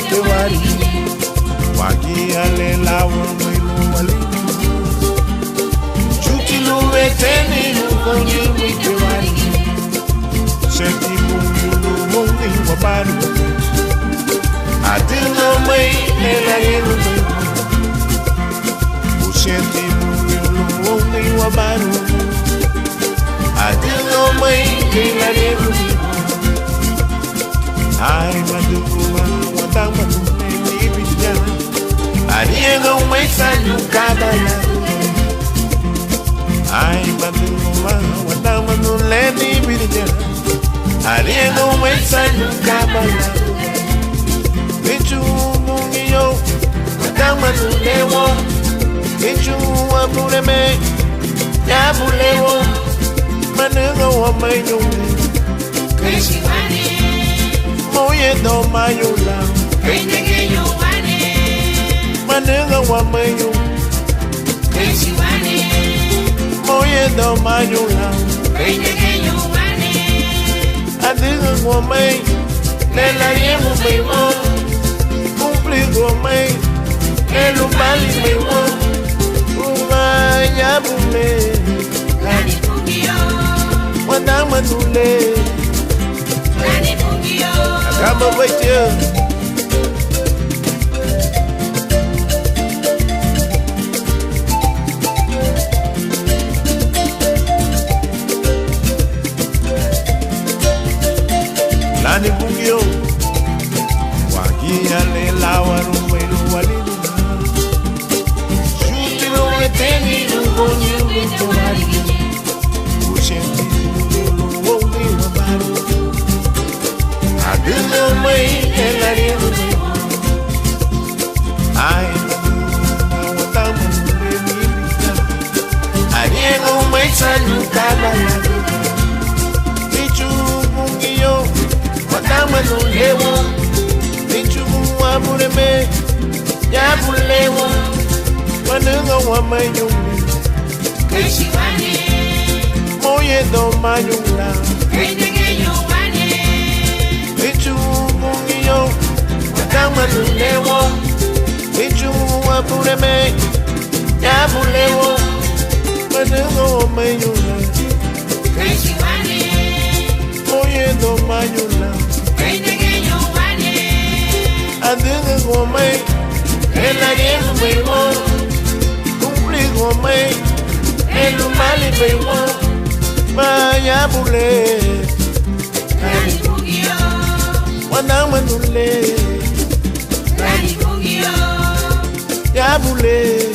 te wari Wagiale la wame wali Chuti luwe teni lukonye te wari Seti mungu mungi wabari Adino mai ela yelu Senti mungu mungi wabari Adino mai ela yelu Ai maduma wadama ni bidia Ariego mai sanyu kabala Ai maduma wadama no leni bidia Ariego mai sanyu kabala Bichu mungiyo wadama no lewo Bichu abuleme ya bulewo Manego wa mayo Keisi Wale Moye do mayula Bendiga wane Manega wa mayo Keisi Wale Moye do mayula Bendiga wane Adiga wa may Lela yemu maymo Cumplir wa may Elu bali maymo Uma yabume Gani pungiyo Wadama nule Gani pungiyo Kama waitia Lani bugio Wagia le lawa rumelo walilu Shuti lo eteni Lungonyu mito wali Ushenti lo wongi wabaru Adino mai ela yelu Ai watamu mbibita Ariego mai sanyu kabala Bichu mungiyo Wadama no lewo Bichu wabuleme ya bulewo Manunga wa mayungu Keisi Wale Moye do mayunga Bendiga wane Bichu mungiyo Wadama no lewo Bichu wabuleme ya bulewo Manunga wa mayunga Keisi Wale Moye do mayunga Bendiga wane Adiga wa may Ela yelu maymo Cumplir wa may Elu mali maymo Maya bule Gani pungiyo Wadama nule Gani pungiyo Ya bule